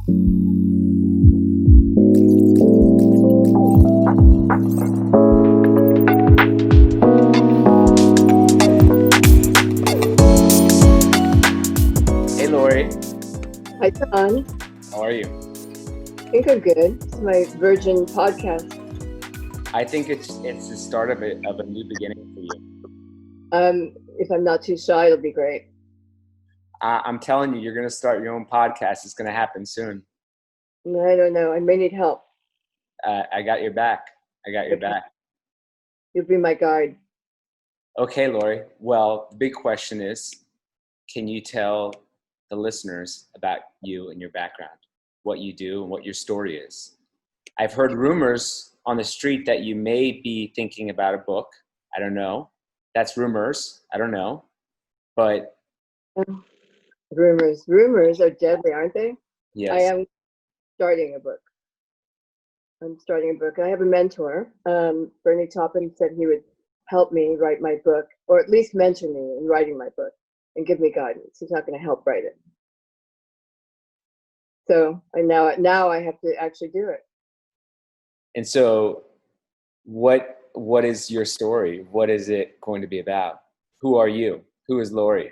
Hey, Loree. Hi, John. How are you? I think I'm good. It's my Virgin podcast. I think it's the start of a new beginning for you. If I'm not too shy, it'll be great. I'm telling you, you're going to start your own podcast. It's going to happen soon. I don't know. I may need help. I got your back. You'll be my guide. Okay, Loree. Well, the big question is, can you tell the listeners about you and your background, what you do and what your story is? I've heard rumors on the street that you may be thinking about a book. I don't know. That's rumors. I don't know. But Rumors are deadly, aren't they? yes. I am starting a book. I have a mentor. Bernie Taupin said he would help me write my book, or at least mentor me in writing my book and give me guidance. He's not going to help write it. So now I have to actually do it. And so what is your story? What is it going to be about? Who are you? Who is Loree?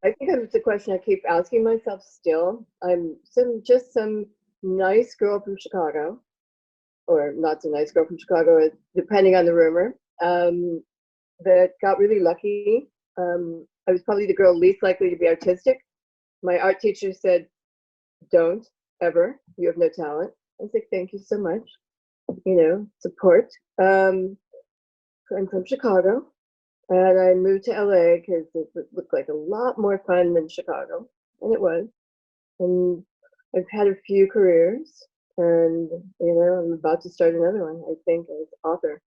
I think that's the question I keep asking myself still. I'm just some nice girl from Chicago, or not so nice girl from Chicago, depending on the rumor, that got really lucky. I was probably the girl least likely to be artistic. My art teacher said, "Don't ever, you have no talent." I was like, "Thank you so much." Support. I'm from Chicago, and I moved to LA because it looked like a lot more fun than Chicago, and it was. And I've had a few careers, and I'm about to start another one, I think, as author,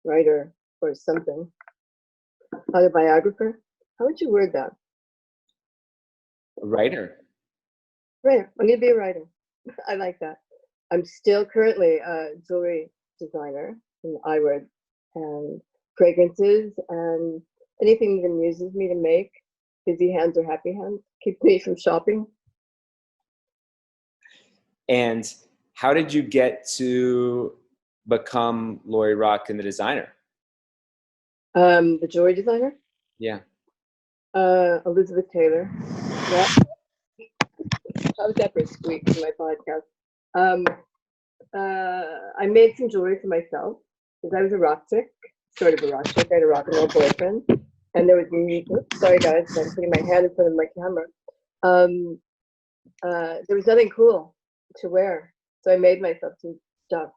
writer, or something. Autobiographer. How would you word that? A writer. Writer. I'm going to be a writer. I like that. I'm still currently a jewelry designer in eyewear and fragrances and anything that amuses me to make. Busy hands or happy hands. Keep me from shopping. And how did you get to become Loree Rodkin, the designer? The jewelry designer? Yeah. Elizabeth Taylor. Yeah. How was that for a squeak in my podcast? I made some jewelry for myself because I was a rock chick, sort of a rock chick. I had a rock and roll boyfriend, and there was oops, sorry guys, I'm putting my hand in front of my camera. There was nothing cool to wear, so I made myself some stuff.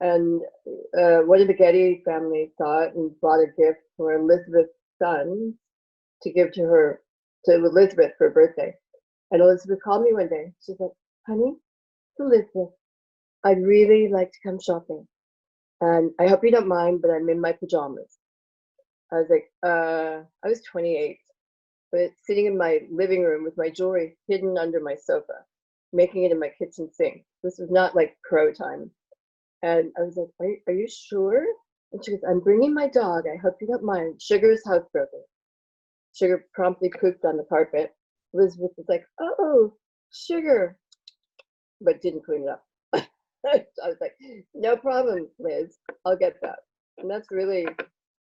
And one of the Getty family saw it and bought a gift for Elizabeth's son to give to Elizabeth for her birthday. And Elizabeth called me one day. She's like, "Honey, it's Elizabeth. I'd really like to come shopping. And I hope you don't mind, but I'm in my pajamas." I was like, I was 28, but sitting in my living room with my jewelry hidden under my sofa, making it in my kitchen sink. This was not like pro time. And I was like, are you sure? And she goes, "I'm bringing my dog. I hope you don't mind. Sugar's housebroken." Sugar promptly pooped on the carpet. Elizabeth was like, "Oh, Sugar," but didn't clean it up. I was like, "No problem, Liz. I'll get that." And that's really,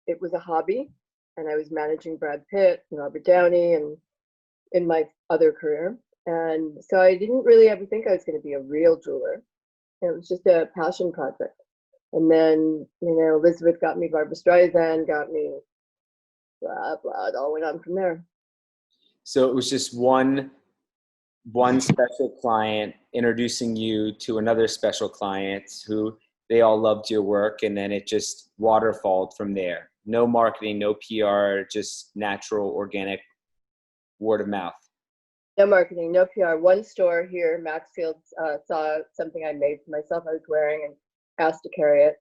it was a hobby. And I was managing Brad Pitt and Robert Downey and in my other career. And so I didn't really ever think I was going to be a real jeweler. It was just a passion project. And then, Elizabeth got me, Barbara Streisand got me, blah, blah. It all went on from there. So it was just one special client introducing you to another special client who they all loved your work, and then it just waterfalled from there. No marketing, no PR, just natural, organic word of mouth. No marketing, no PR. One store here, Maxfield, saw something I made for myself I was wearing and asked to carry it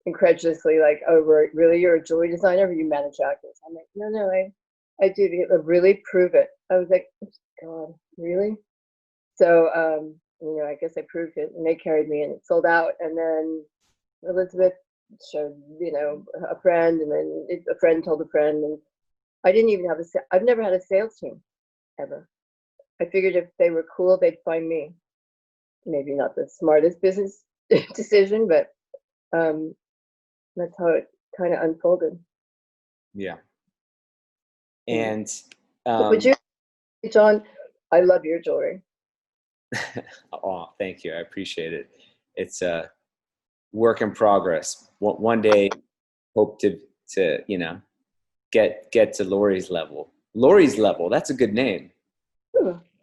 incredulously, like, "Oh, really? You're a jewelry designer? Or you manage actors?" I'm like, No, I do. Really prove it. I was like, "God, really?" So, I guess I proved it, and they carried me, and it sold out. And then Elizabeth showed, a friend, and then a friend told a friend, and I didn't even have I've never had a sales team, ever. I figured if they were cool, they'd find me. maybe not the smartest business decision, but that's how it kind of unfolded. Yeah. And would you, John? I love your jewelry. oh, thank you. I appreciate it. It's a work in progress. One day, hope to you know, get to Loree's level. Loree's level. That's a good name.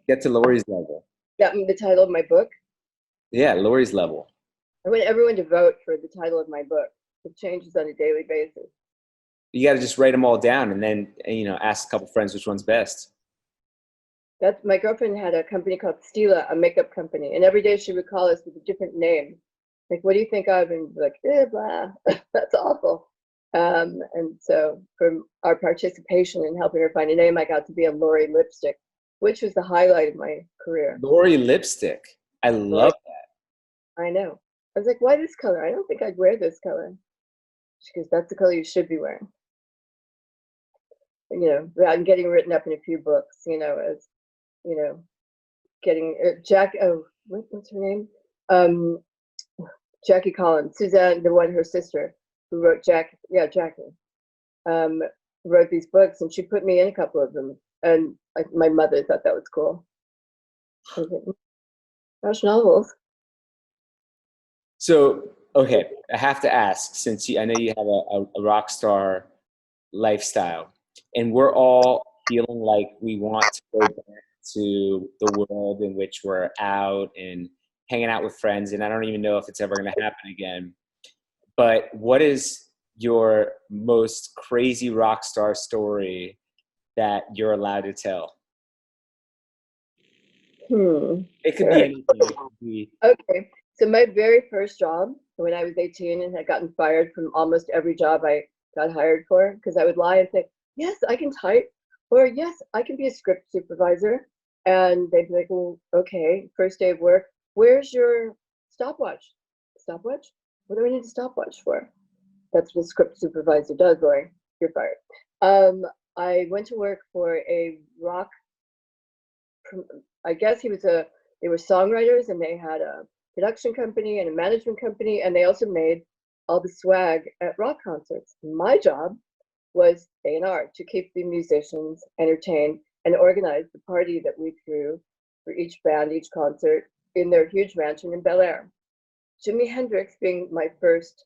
Get to Loree's level. That the title of my book. Yeah, Loree's level. I want everyone to vote for the title of my book. It changes on a daily basis. You got to just write them all down, and then, you know, ask a couple friends which one's best. That's, my girlfriend had a company called Stila, a makeup company, and every day she would call us with a different name. Like, what do you think of? And like, blah. That's awful. And so from our participation in helping her find a name, I got to be a Loree lipstick, which was the highlight of my career. Loree lipstick. I love that. I know. I was like, why this color? I don't think I'd wear this color. She goes, that's the color you should be wearing. You know, without getting written up in a few books, you know, as, you know, getting what's her name? Jackie Collins, Suzanne, the one, her sister, who wrote Jackie, wrote these books, and she put me in a couple of them. And my mother thought that was cool. I was like, gosh, novels. So, okay, I have to ask, since I know you have a rock star lifestyle, and we're all feeling like we want to go back to the world in which we're out and hanging out with friends, and I don't even know if it's ever going to happen again. But what is your most crazy rock star story that you're allowed to tell? It could be anything. It could be... Okay. So my very first job, when I was 18 and had gotten fired from almost every job I got hired for, because I would lie and say, yes, I can type, or yes, I can be a script supervisor. And they'd be like, well, okay, first day of work, where's your stopwatch? Stopwatch? What do I need a stopwatch for? That's what a script supervisor does, Loree. You're fired. I went to work for a rock, I guess they were songwriters, and they had a production company and a management company, and they also made all the swag at rock concerts. My job was A&R, to keep the musicians entertained and organize the party that we threw for each band, each concert, in their huge mansion in Bel Air. Jimi Hendrix being my first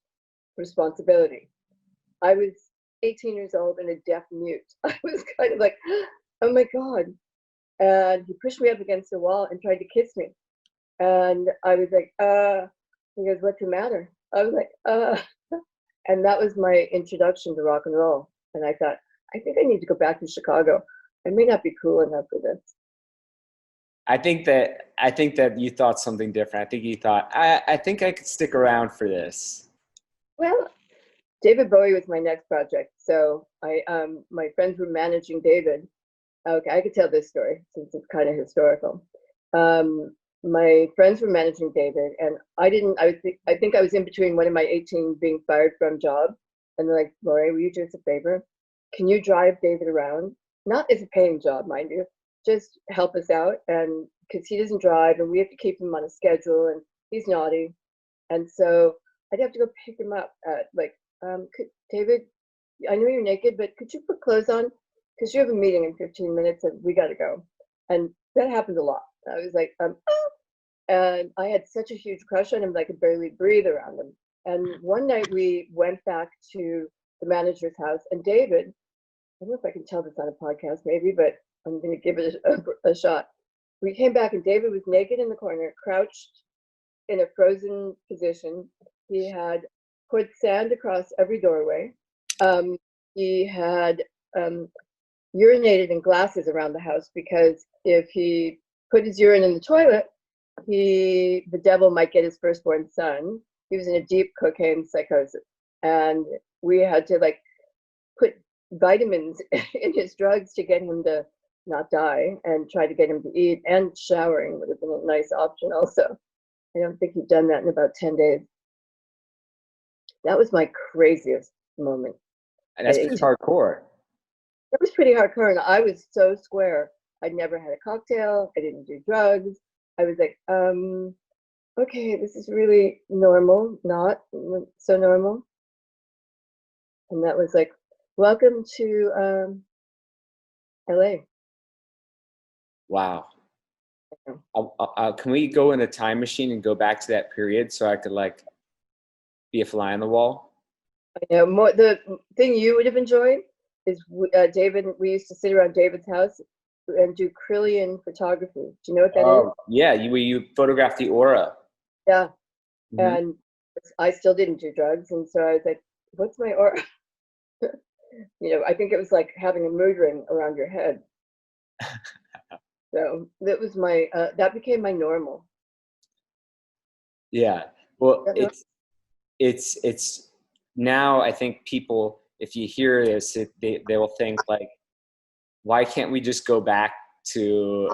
responsibility. I was 18 years old and a deaf mute. I was kind of like, oh my God. And he pushed me up against the wall and tried to kiss me. And I was like, he goes, what's the matter? I was like, and that was my introduction to rock and roll. And I thought, I think I need to go back to Chicago. I may not be cool enough for this. I think that you thought something different. I think you thought, I think I could stick around for this. Well, David Bowie was my next project. So my friends were managing David. Okay, I could tell this story since it's kind of historical. My friends were managing David, and I think I was in between one of my 18 being fired from job, and they're like, Loree, will you do us a favor? Can you drive David around? Not as a paying job, mind you, just help us out, and because he doesn't drive, and we have to keep him on a schedule, and he's naughty, and so I'd have to go pick him up at David, I know you're naked, but could you put clothes on? Because you have a meeting in 15 minutes, and we got to go. And that happened a lot. I was like, and I had such a huge crush on him that I could barely breathe around him. And one night we went back to the manager's house, and David, I don't know if I can tell this on a podcast maybe, but I'm going to give it a shot. We came back, and David was naked in the corner, crouched in a frozen position. He had put sand across every doorway. He had urinated in glasses around the house, because if he put his urine in the toilet, the devil might get his firstborn son. He was in a deep cocaine psychosis, and we had to put vitamins in his drugs to get him to not die, and try to get him to eat, and showering would have been a nice option also. I don't think he'd done that in about 10 days. That was my craziest moment. And that's pretty hardcore. It was pretty hardcore, and I was so square. I'd never had a cocktail. I didn't do drugs. I was like, okay, this is really normal, not so normal. And that was like, welcome to LA. Wow. Can we go in a time machine and go back to that period so I could like be a fly on the wall? I know more. The thing you would have enjoyed is David. We used to sit around David's house and do Krillian photography. Do you know what that is? Oh, yeah. You photograph the aura. Yeah. Mhm. And I still didn't do drugs, and so I was like, "What's my aura?" I think it was like having a mood ring around your head. So that was my that became my normal. Yeah. Well, That it's now I think people, if you hear this, they will think like, why can't we just go back to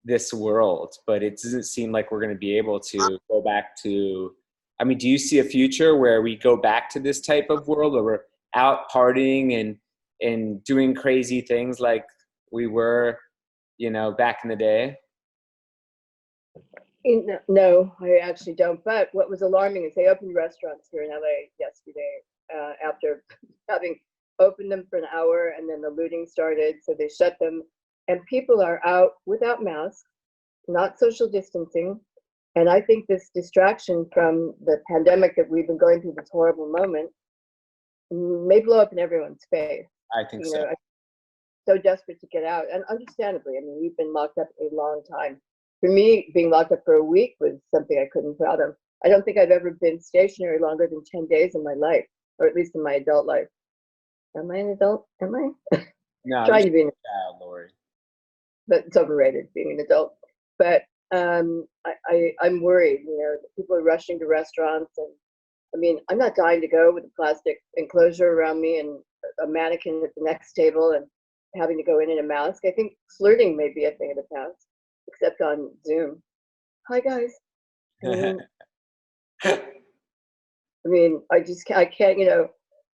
this world? But it doesn't seem like we're going to be able to go back to. I mean, do you see a future where we go back to this type of world where we're out partying and doing crazy things like we were, back in the day? No, I actually don't. But what was alarming is they opened restaurants here in LA yesterday after having opened them for an hour, and then the looting started. So they shut them, and people are out without masks, not social distancing. And I think this distraction from the pandemic that we've been going through, this horrible moment, may blow up in everyone's face. I think so. I'm so desperate to get out, and understandably. I mean, we've been locked up a long time. For me, being locked up for a week was something I couldn't fathom. I don't think I've ever been stationary longer than 10 days in my life, or at least in my adult life. Am I an adult? Am I? No, Trying to be an child, Loree. but it's overrated being an adult. But I'm worried. People are rushing to restaurants, and I mean, I'm not dying to go with a plastic enclosure around me and a mannequin at the next table and having to go in a mask. I think flirting may be a thing of the past, except on Zoom. Hi guys. I mean, I can't.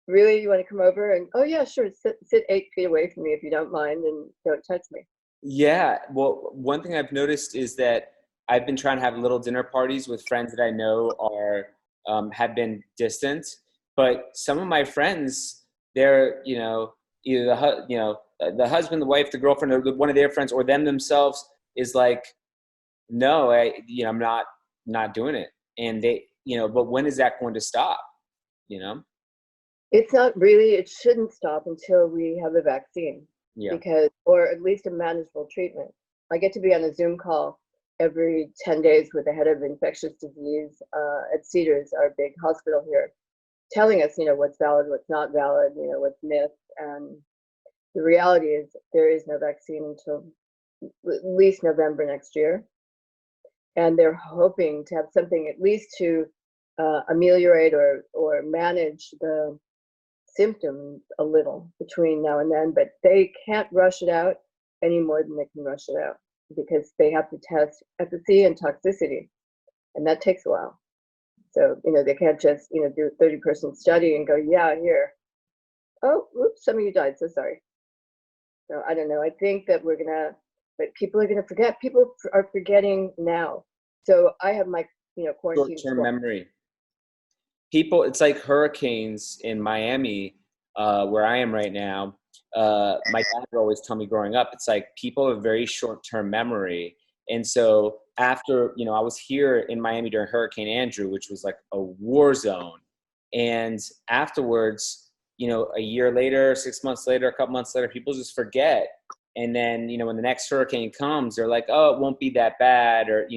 Really, you want to come over? And oh yeah, sure. Sit 8 feet away from me if you don't mind, and don't touch me. Yeah, well, one thing I've noticed is that I've been trying to have little dinner parties with friends that I know are have been distant, but some of my friends, they're either the husband, the wife, the girlfriend, or one of their friends, or them themselves is like, no, I'm not doing it, and they but when is that going to stop? It's not really. It shouldn't stop until we have a vaccine. Yeah. Because, or at least a manageable treatment. I get to be on a Zoom call every 10 days with the head of infectious disease at Cedars, our big hospital here, telling us, what's valid, what's not valid, what's myth. And the reality is there is no vaccine until at least November next year. And they're hoping to have something at least to ameliorate or manage the symptoms a little between now and then, but they can't rush it out any more than they can rush it out because they have to test efficacy and toxicity, and that takes a while. So they can't just do a 30-person study and go, yeah, here, oh oops, some of you died, so sorry. So I don't know. I think that but people are gonna forget. People are forgetting now. So I have my quarantine Short-term memory. People, it's like hurricanes in Miami, where I am right now. My dad would always tell me growing up, it's like people have very short-term memory. And so after, I was here in Miami during Hurricane Andrew, which was like a war zone. And afterwards, a year later, 6 months later, a couple months later, people just forget. And then, when the next hurricane comes, they're like, oh, it won't be that bad, or.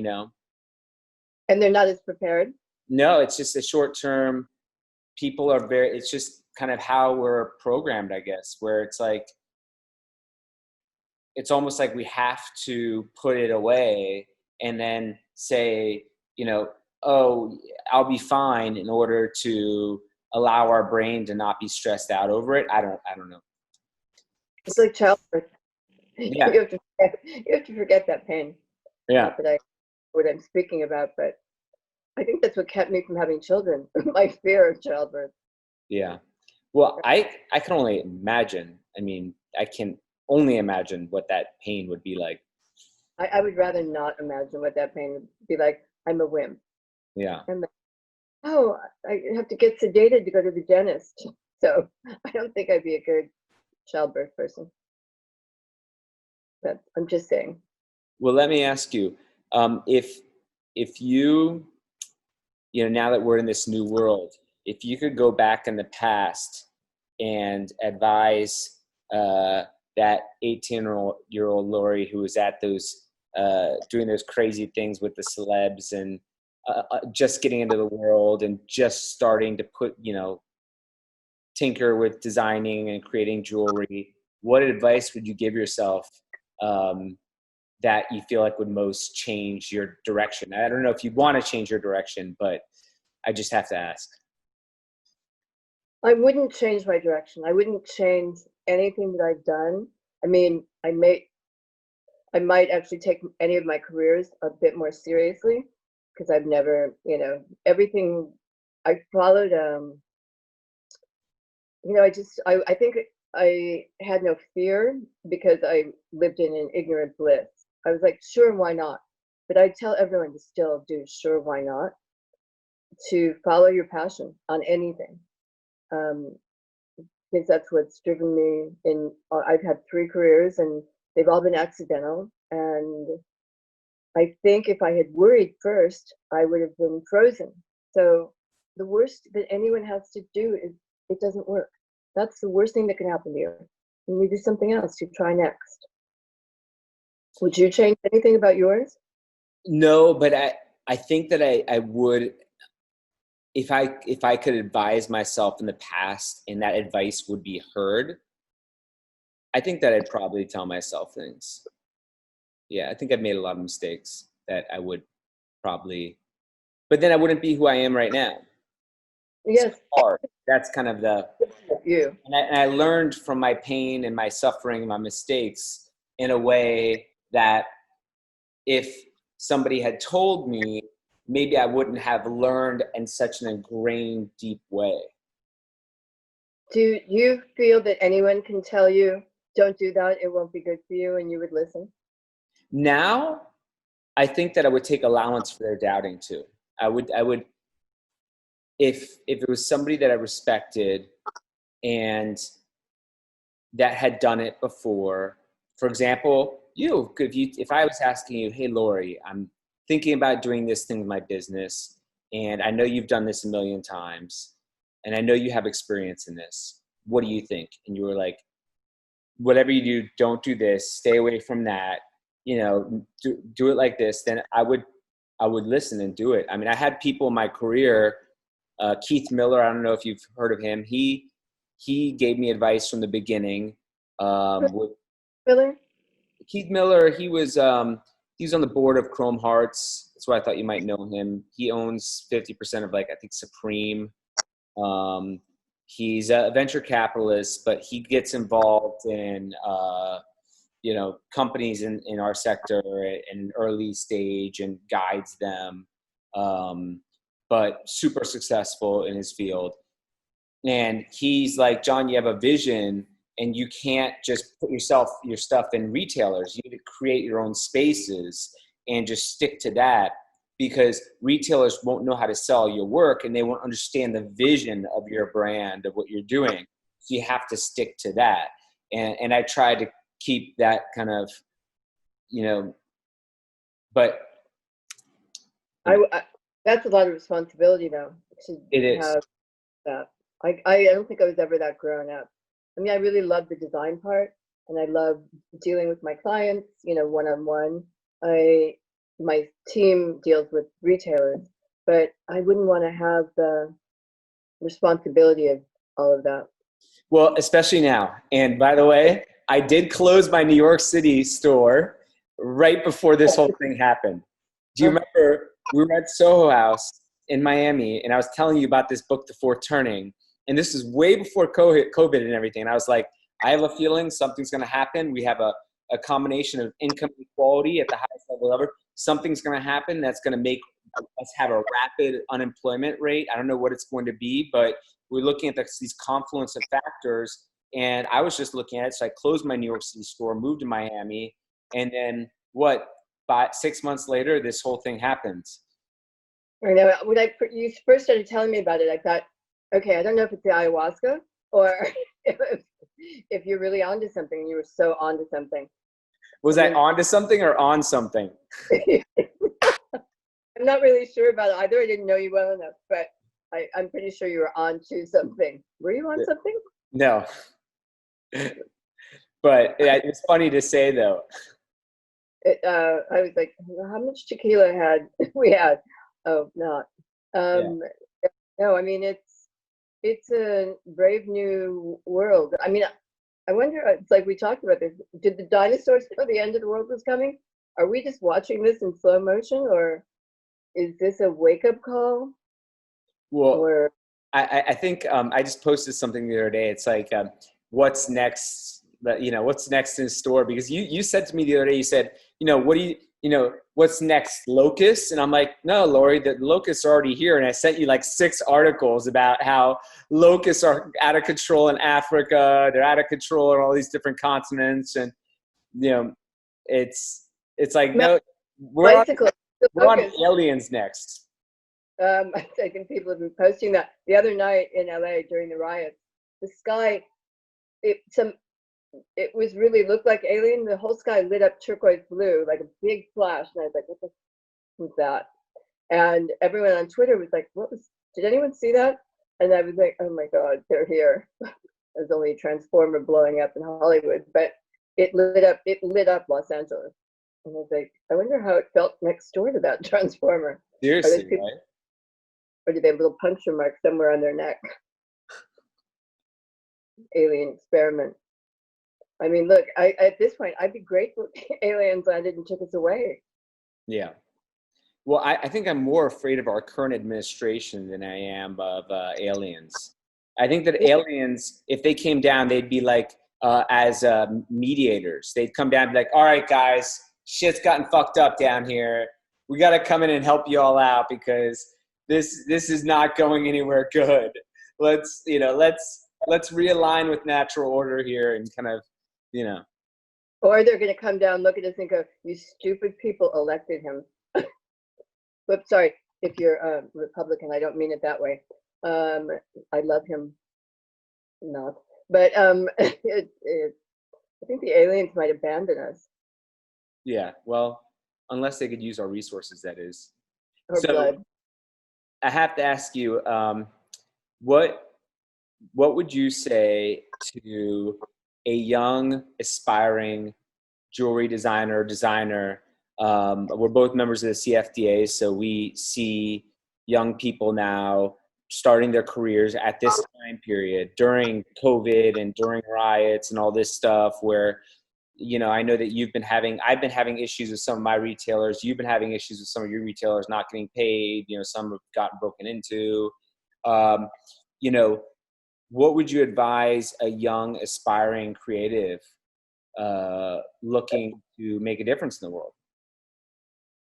And they're not as prepared. No, it's just a short term. People are it's just kind of how we're programmed, I guess, where it's like, it's almost like we have to put it away and then say, oh, I'll be fine in order to allow our brain to not be stressed out over it. I don't know. It's like childbirth. Yeah. You have to forget that pain. Yeah. Not that what I'm speaking about, but I think that's what kept me from having children. My fear of childbirth. Yeah. Well, I can only imagine. I mean, I can only imagine what that pain would be like. I would rather not imagine what that pain would be like. I'm a wimp. Yeah. I'm like, oh, I have to get sedated to go to the dentist. So I don't think I'd be a good childbirth person. But I'm just saying. Well, let me ask you, if you, you know, now that we're in this new world, if you could go back in the past and advise that 18-year-old Loree who was at those doing those crazy things with the celebs and just getting into the world and just starting to put, you know, tinker with designing and creating jewelry, what advice would you give yourself that you feel like would most change your direction? I don't know if you'd want to change your direction, but I just have to ask. I wouldn't change my direction. I wouldn't change anything that I've done. I mean, I might actually take any of my careers a bit more seriously because I've never, you know, everything I followed. You know, I think I had no fear because I lived in an ignorant bliss. I was like, sure, why not? But I tell everyone to still do sure, why not? To follow your passion on anything. Because that's what's driven me in. I've had 3 careers and they've all been accidental. And I think if I had worried first, I would have been frozen. So the worst that anyone has to do is it doesn't work. That's the worst thing that can happen to you. You need to do something else. You try next. Would you change anything about yours? No, but I think that I would, if I could advise myself in the past and that advice would be heard, I think that I'd probably tell myself things. Yeah, I think I've made a lot of mistakes that I would probably, but then I wouldn't be who I am right now. Yes. It's hard. That's kind of the, you. and I learned from my pain and my suffering and my mistakes in a way that if somebody had told me, maybe I wouldn't have learned in such an ingrained, deep way. Do you feel that anyone can tell you, don't do that, it won't be good for you, and you would listen? Now, I think that I would take allowance for their doubting too. I would, if it was somebody that I respected and that had done it before, for example, if I was asking you, hey, Loree, I'm thinking about doing this thing with my business, and I know you've done this a million times, and I know you have experience in this. What do you think? And you were like, whatever you do, don't do this, stay away from that, you know, do it like this. Then I would listen and do it. I mean, I had people in my career, Keith Miller, I don't know if you've heard of him. He gave me advice from the beginning. Really? Keith Miller, he was on the board of Chrome Hearts. That's why I thought you might know him. He owns 50% of, like, I think Supreme. He's a venture capitalist, but he gets involved in you know, companies in our sector in an early stage and guides them. But super successful in his field. And he's like, John, you have a vision and you can't just put your stuff in retailers. You need to create your own spaces and just stick to that, because retailers won't know how to sell your work and they won't understand the vision of your brand, of what you're doing. So you have to stick to that. And I try to keep that kind of, you know, but that's a lot of responsibility though. It is. Have that. I don't think I was ever that grown up. I mean, I really love the design part and I love dealing with my clients, you know, one-on-one. My team deals with retailers, but I wouldn't want to have the responsibility of all of that. Well, especially now. And by the way, I did close my New York City store right before this whole thing happened. Do you remember we were at Soho House in Miami and I was telling you about this book, The Fourth Turning, and this is way before COVID and everything. And I was like, I have a feeling something's going to happen. We have a combination of income inequality at the highest level ever. Something's going to happen that's going to make us have a rapid unemployment rate. I don't know what it's going to be, but we're looking at these confluence of factors. And I was just looking at it. So I closed my New York City store, moved to Miami. And then 6 months later, this whole thing happens. I know when you first started telling me about it, I thought, okay, I don't know if it's the ayahuasca or if you're really onto something, and you were so onto something. Was I onto something or on something? I'm not really sure about it either. I didn't know you well enough, but I'm pretty sure you were on to something. Were you on something? No. But it's funny to say, though. I was like, how much tequila had we had? Oh, not. No, I mean, it's a brave new world. I mean, I wonder, it's like we talked about this. Did the dinosaurs know the end of the world was coming? Are we just watching this in slow motion, or is this a wake-up call? Well, I think I just posted something the other day. It's like, what's next? What's next in store? Because you said to me the other day, you said, what do you, what's next? Locusts? And I'm like, no, Loree, the locusts are already here. And I sent you like 6 articles about how locusts are out of control in Africa. They're out of control on all these different continents. And, it's like, no, we're on aliens next. I think people have been posting that. The other night in LA during the riots, the sky, it was really looked like alien. The whole sky lit up turquoise blue, like a big flash. And I was like, what the was that? And everyone on Twitter was like, did anyone see that? And I was like, oh my God, they're here. There's only a transformer blowing up in Hollywood, but it lit up Los Angeles. And I was like, I wonder how it felt next door to that transformer. Seriously, right? Or do they have a little puncture mark somewhere on their neck? Alien experiment. I mean, look, at this point, I'd be grateful if aliens landed and took us away. Yeah. Well, I think I'm more afraid of our current administration than I am of aliens. I think that aliens, if they came down, they'd be like, as mediators. They'd come down and be like, all right, guys, shit's gotten fucked up down here. We got to come in and help you all out because this is not going anywhere good. Let's realign with natural order here and kind of, Or they're going to come down, look at us and go, you stupid people elected him. Whoops, sorry, if you're a Republican, I don't mean it that way. I love him. Not. But I think the aliens might abandon us. Yeah, well, unless they could use our resources, that is. Or blood. I have to ask you, what would you say to a young, aspiring jewelry designer? We're both members of the CFDA, so we see young people now starting their careers at this time period during COVID and during riots and all this stuff where, I know that I've been having issues with some of my retailers. You've been having issues with some of your retailers not getting paid. Some have gotten broken into. What would you advise a young, aspiring creative looking to make a difference in the world?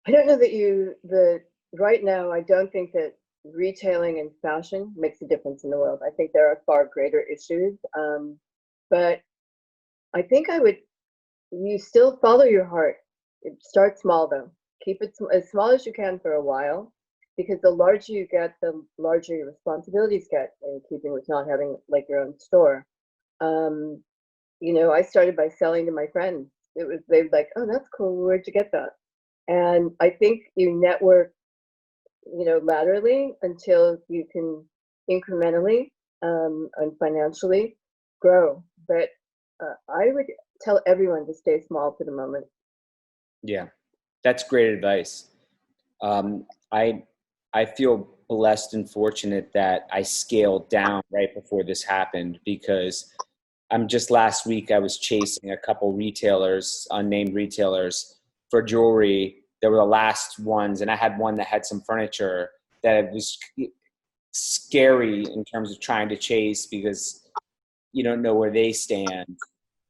I don't know that right now, I don't think that retailing and fashion makes a difference in the world. I think there are far greater issues. But I think you still follow your heart. Start small though. Keep it as small as you can for a while, because the larger you get, the larger your responsibilities get in keeping with not having like your own store. I started by selling to my friends. They were like, oh, that's cool. Where'd you get that? And I think you network, laterally until you can incrementally and financially grow. But I would tell everyone to stay small for the moment. Yeah, that's great advice. I feel blessed and fortunate that I scaled down right before this happened, because just last week I was chasing a couple retailers, unnamed retailers, for jewelry. They were the last ones, and I had one that had some furniture that was scary in terms of trying to chase because you don't know where they stand.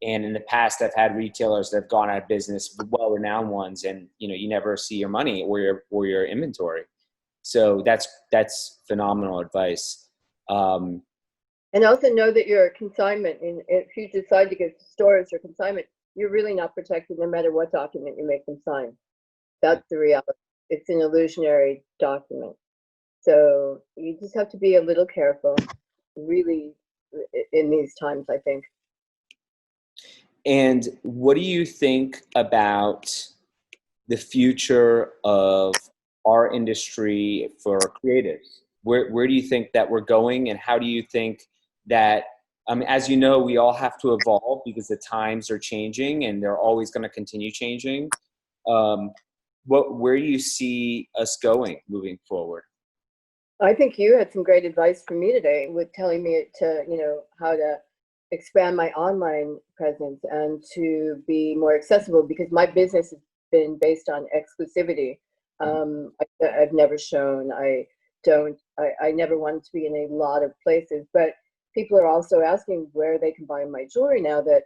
And in the past, I've had retailers that have gone out of business, well-renowned ones, and you never see your money or your inventory. So that's phenomenal advice. And also know that you're a consignment. And if you decide to get stores or consignment, you're really not protected no matter what document you make them sign. That's the reality. It's an illusionary document. So you just have to be a little careful, really, in these times, I think. And what do you think about the future of our industry for creatives? Where do you think that we're going, and how do you think that, as you know, we all have to evolve because the times are changing and they're always going to continue changing. Where do you see us going moving forward? I think you had some great advice for me today with telling me to, how to expand my online presence and to be more accessible, because my business has been based on exclusivity. I've never shown, I never wanted to be in a lot of places, but people are also asking where they can buy my jewelry now that,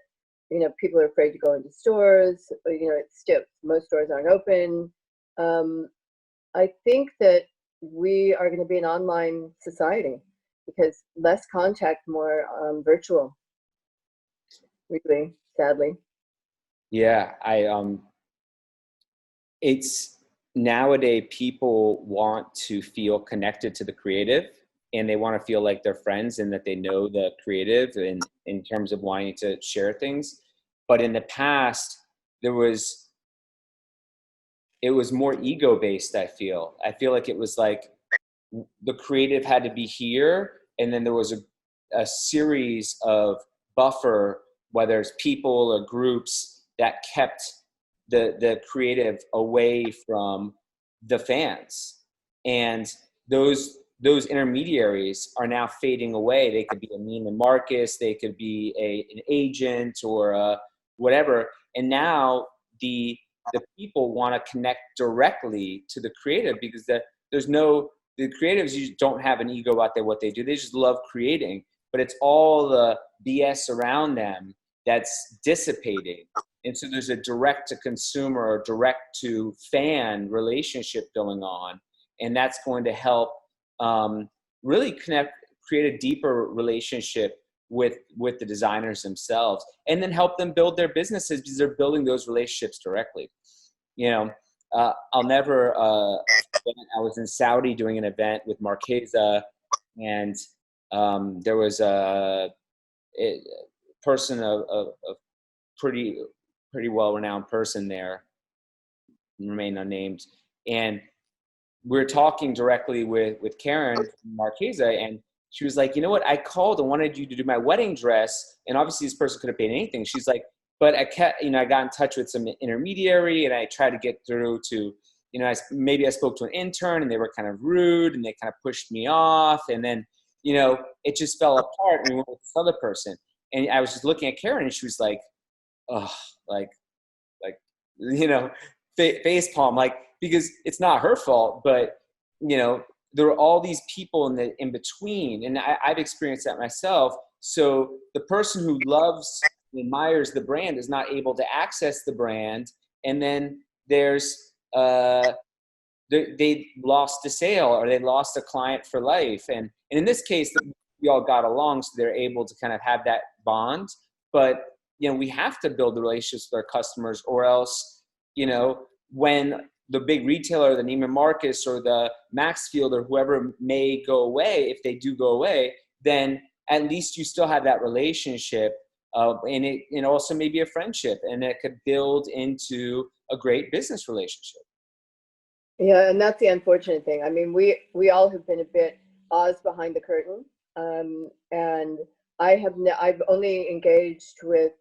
people are afraid to go into stores, it's still, most stores aren't open. I think that we are going to be an online society because less contact, more virtual, really, sadly. Yeah, it's nowadays people want to feel connected to the creative, and they want to feel like they're friends and that they know the creative and in terms of wanting to share things. But in the past, it was more ego based. I feel like it was like the creative had to be here, and then there was a series of buffer, whether it's people or groups, that kept the creative away from the fans. And those intermediaries are now fading away. They could be a Neiman Marcus, they could be an agent or whatever. And now the people want to connect directly to the creative, because the creatives usually don't have an ego about what they do. They just love creating, but it's all the BS around them that's dissipating. And so there's a direct to consumer or direct to fan relationship going on. And that's going to help really create a deeper relationship with the designers themselves, and then help them build their businesses because they're building those relationships directly. I'll never I was in Saudi doing an event with Marquesa, and there was a person, a pretty well-renowned person there, remain unnamed, and we're talking directly with Karen Marquesa, and she was like, you know what, I called and wanted you to do my wedding dress, and obviously this person could have paid anything. She's like, but I got in touch with some intermediary, and I tried to get through to, maybe I spoke to an intern, and they were kind of rude, and they kind of pushed me off, and then, it just fell apart, and we went with this other person. And I was just looking at Karen, and she was like, oh, face palm, because it's not her fault, but, there are all these people in between, and I've experienced that myself. So the person who loves and admires the brand is not able to access the brand, and then there's they lost a sale, or they lost a client for life. And in this case, we all got along, so they're able to kind of have that bond. But we have to build the relationships with our customers, or else, when the big retailer, the Neiman Marcus or the Maxfield or whoever may go away, if they do go away, then at least you still have that relationship, and it also maybe a friendship, and it could build into a great business relationship. Yeah, and that's the unfortunate thing. I mean, we all have been a bit Oz behind the curtain, and I've only engaged with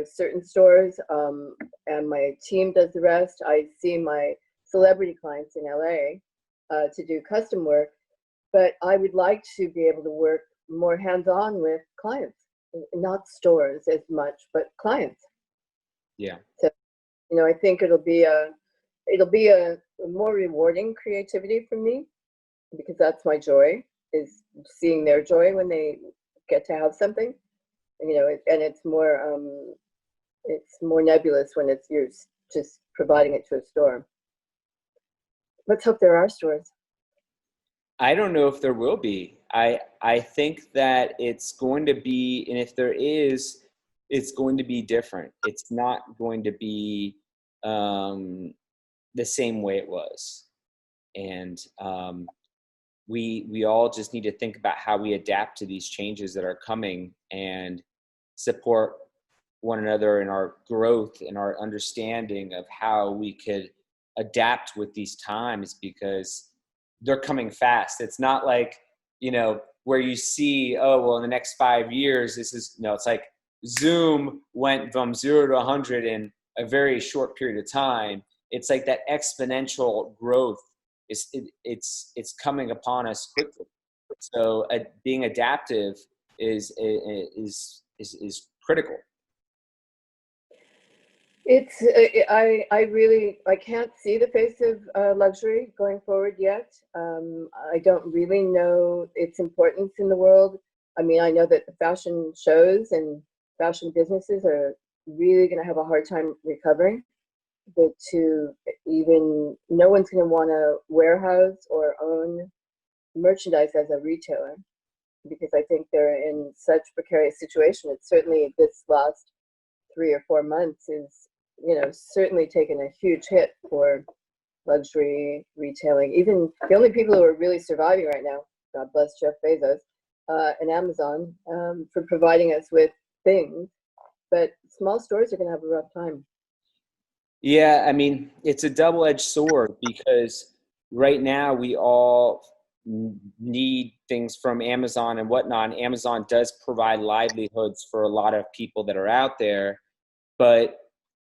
certain stores, and my team does the rest. I see my celebrity clients in LA to do custom work, but I would like to be able to work more hands-on with clients, not stores as much, but clients. Yeah. So, I think it'll be a more rewarding creativity for me, because that's my joy, is seeing their joy when they get to have something. And it's more nebulous when you're just providing it to a store. Let's hope there are stores. I don't know if there will be. I think that it's going to be, and if there is, it's going to be different. It's not going to be the same way it was. And we all just need to think about how we adapt to these changes that are coming and support one another in our growth and our understanding of how we could adapt with these times, because they're coming fast. It's not like, you know, where you see, oh, well, in the next 5 years, this is, no, it's like Zoom went from 0 to 100 in a very short period of time. It's like that exponential growth it's coming upon us quickly. So being adaptive is critical. It's I really I can't see the face of luxury going forward yet. I don't really know its importance in the world. I mean, I know that the fashion shows and fashion businesses are really going to have a hard time recovering. But no one's going to want to warehouse or own merchandise as a retailer, because I think they're in such precarious situation. It's certainly this last 3 or 4 months is, you know, certainly taken a huge hit for luxury retailing. Even the only people who are really surviving right now, God bless Jeff Bezos and Amazon, for providing us with things. But small stores are going to have a rough time. Yeah, I mean, it's a double-edged sword, because right now we all need things from Amazon and whatnot. And Amazon does provide livelihoods for a lot of people that are out there. But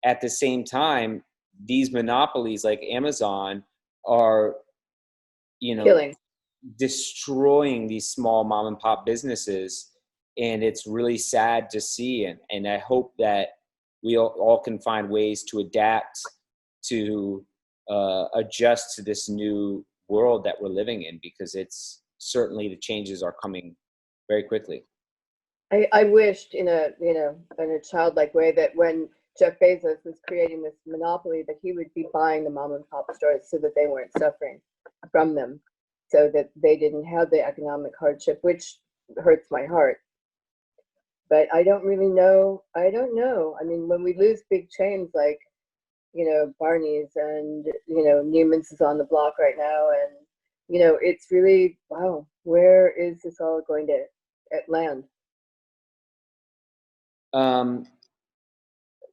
at the same time, these monopolies like Amazon are, you know, Killing. destroying these small mom and pop businesses. And it's really sad to see. And I hope that we all can find ways to adapt, to adjust to this new world that we're living in, because it's certainly, the changes are coming very quickly. I wished in a childlike way that when Jeff Bezos was creating this monopoly, that he would be buying the mom and pop stores so that they weren't suffering from them, so that they didn't have the economic hardship, which hurts my heart. But I don't really know. I don't know. I mean, when we lose big chains like, you know, Barney's and, you know, Neiman's is on the block right now, and, you know, it's really, wow, where is this all going to land?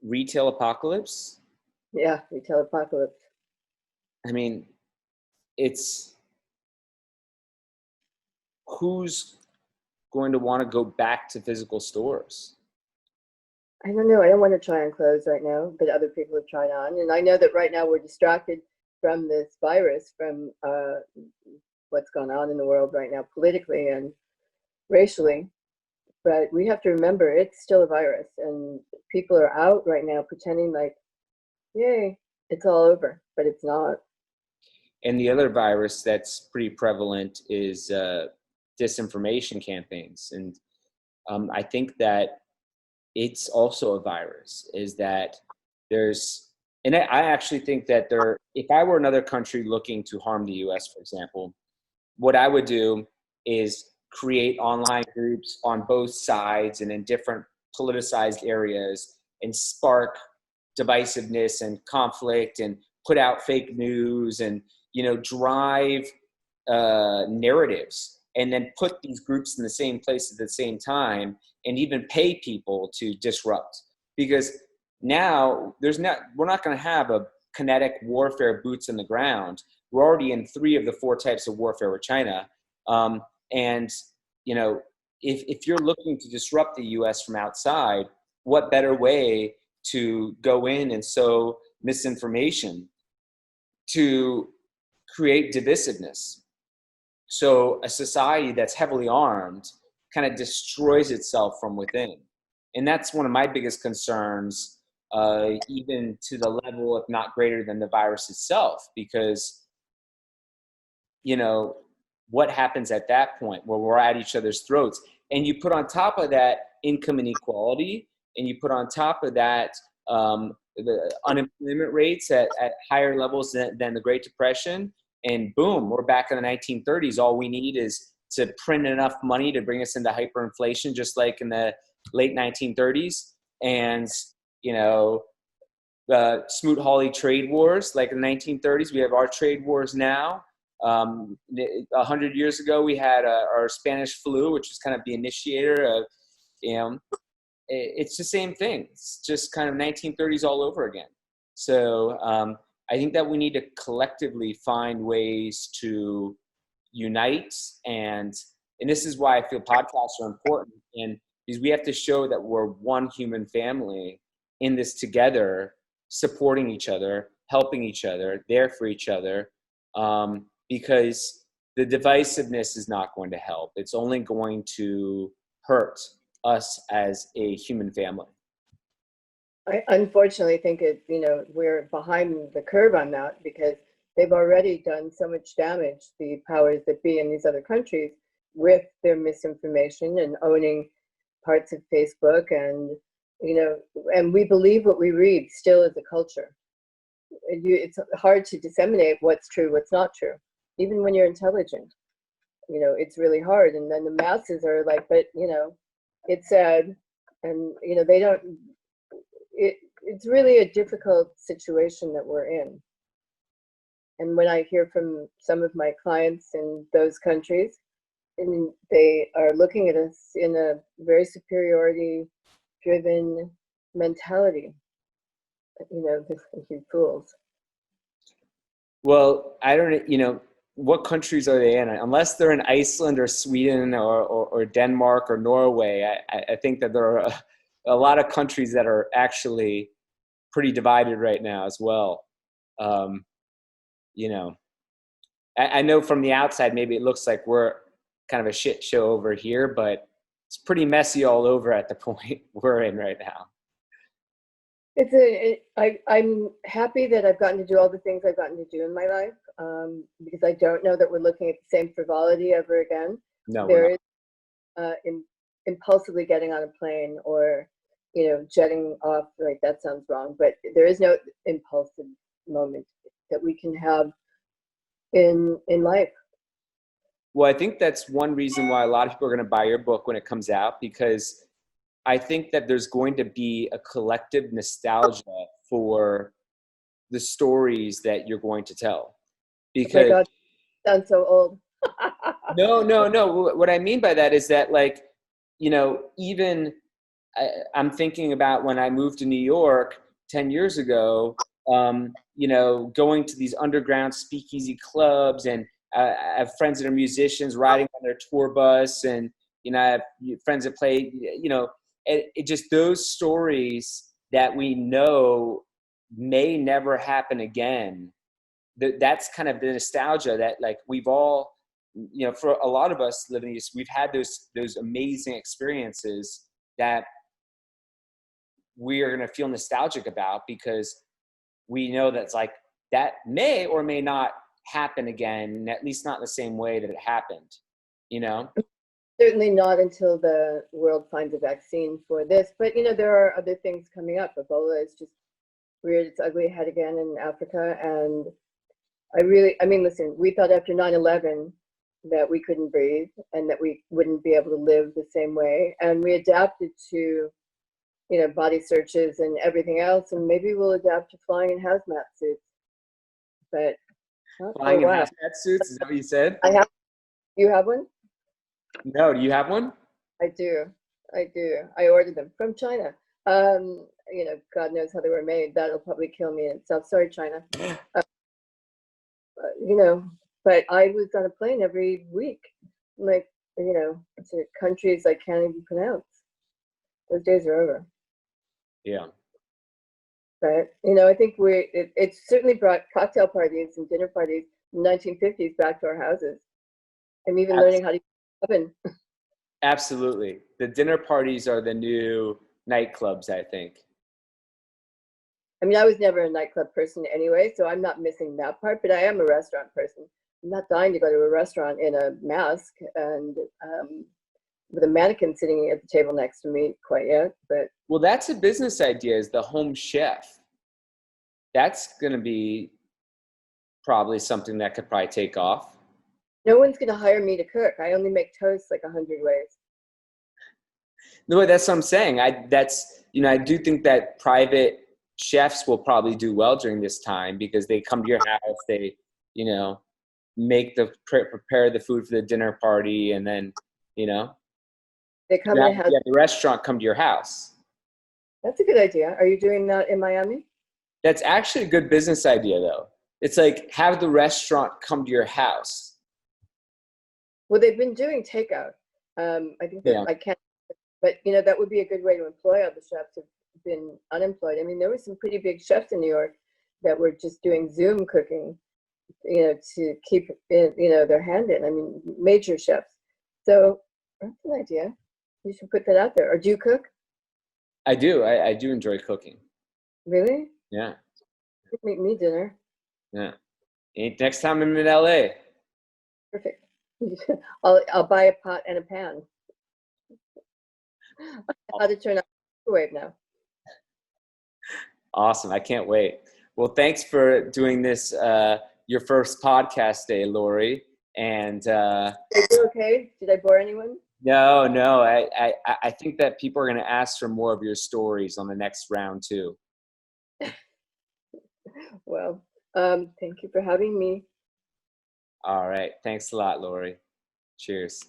Retail apocalypse? Yeah, retail apocalypse. I mean, it's, who's going to want to go back to physical stores? I don't know. I don't want to try on clothes right now, but other people have tried on. And I know that right now we're distracted from this virus, from what's going on in the world right now, politically and racially. But we have to remember it's still a virus, and people are out right now pretending like, yay, it's all over, but it's not. And the other virus that's pretty prevalent is disinformation campaigns. And I think that it's also a virus, is that there's, and I actually think that if I were another country looking to harm the US, for example, what I would do is create online groups on both sides and in different politicized areas, and spark divisiveness and conflict, and put out fake news, and, you know, drive narratives, and then put these groups in the same place at the same time, and even pay people to disrupt. Because now we're not going to have a kinetic warfare, boots in the ground. We're already in 3 of the 4 types of warfare with China. And, you know, if you're looking to disrupt the US from outside, what better way to go in and sow misinformation, to create divisiveness? So a society that's heavily armed kind of destroys itself from within. And that's one of my biggest concerns, even to the level, if not greater than the virus itself, because, you know, what happens at that point where we're at each other's throats? And you put on top of that income inequality, and you put on top of that the unemployment rates at higher levels than the Great Depression, and boom, we're back in the 1930s. All we need is to print enough money to bring us into hyperinflation, just like in the late 1930s. And, you know, Smoot-Hawley trade wars, like in the 1930s. We have our trade wars now. 100 years ago, we had our Spanish flu, which was kind of the initiator of, it's the same thing. It's just kind of 1930s all over again. So I think that we need to collectively find ways to unite, and this is why I feel podcasts are important, and because we have to show that we're one human family in this together, supporting each other, helping each other, there for each other, because the divisiveness is not going to help. It's only going to hurt us as a human family. I unfortunately think we're behind the curve on that, because they've already done so much damage, the powers that be in these other countries, with their misinformation and owning parts of Facebook, and and we believe what we read still as a culture. It's hard to disseminate what's true, what's not true, even when you're intelligent. It's really hard, and then the masses are like, but it's sad, and they don't. It's really a difficult situation that we're in. And when I hear from some of my clients in those countries, and they are looking at us in a very superiority-driven mentality, you fools. Well, I don't, what countries are they in? Unless they're in Iceland or Sweden or Denmark or Norway, I think that there are a lot of countries that are actually pretty divided right now as well. I know from the outside, maybe it looks like we're kind of a shit show over here, but it's pretty messy all over at the point we're in right now. I'm happy that I've gotten to do all the things I've gotten to do in my life, because I don't know that we're looking at the same frivolity ever again. No, there is impulsively getting on a plane or jetting off. Right, that sounds wrong, but there is no impulsive moment that we can have in life. Well, I think that's one reason why a lot of people are going to buy your book when it comes out, because I think that there's going to be a collective nostalgia for the stories that you're going to tell. Because, oh my God, sounds so old. No. What I mean by that is that, like, even I'm thinking about when I moved to New York 10 years ago, going to these underground speakeasy clubs, and I have friends that are musicians riding on their tour bus, and I have friends that play, it just, those stories that we know may never happen again. That's kind of the nostalgia that, like, we've all, for a lot of us living this, we've had those amazing experiences that we are going to feel nostalgic about, because we know that's like, that may or may not happen again, at least not in the same way that it happened, Certainly not until the world finds a vaccine for this. But, there are other things coming up. Ebola is just reared its ugly head again in Africa. And listen, we thought after 9/11 that we couldn't breathe and that we wouldn't be able to live the same way. And we adapted to, body searches and everything else. And maybe we'll adapt to flying in hazmat suits. But flying in hazmat suits, is that what you said? You have one? No, do you have one? I do. I ordered them from China. God knows how they were made. That'll probably kill me in itself. Sorry, China. But I was on a plane every week, like, to countries I can't even pronounce. Those days are over. Yeah. But, I think it's certainly brought cocktail parties and dinner parties in the 1950s back to our houses. I'm even learning how to use an oven. Absolutely. The dinner parties are the new nightclubs, I think. I was never a nightclub person anyway, so I'm not missing that part, but I am a restaurant person. I'm not dying to go to a restaurant in a mask and with a mannequin sitting at the table next to me quite yet. But well, that's a business idea, is the home chef. That's going to be probably something that could probably take off. No one's going to hire me to cook. I only make toast like 100 ways. No, that's what I'm saying. I do think that private chefs will probably do well during this time because they come to your house, they, you know, make prepare the food for the dinner party, and then, you know, They come now and have. you have the restaurant come to your house. That's a good idea. Are you doing that in Miami? That's actually a good business idea, though. It's like have the restaurant come to your house. Well, they've been doing takeout. I think that I can't, but you know, that would be a good way to employ all the chefs who've been unemployed. I mean, there were some pretty big chefs in New York that were just doing Zoom cooking, you know, to keep it, you know, their hand in. I mean, major chefs. So that's an idea. You should put that out there. Or do you cook? I do. I do enjoy cooking. Really? Yeah. Make me dinner. Yeah. Next time I'm in LA. Perfect. I'll buy a pot and a pan. How to turn on the microwave now. Awesome. I can't wait. Well, thanks for doing this, your first podcast day, Loree. And are you okay? Did I bore anyone? No. I think that people are going to ask for more of your stories on the next round too. Well, thank you for having me. All right. Thanks a lot, Loree. Cheers.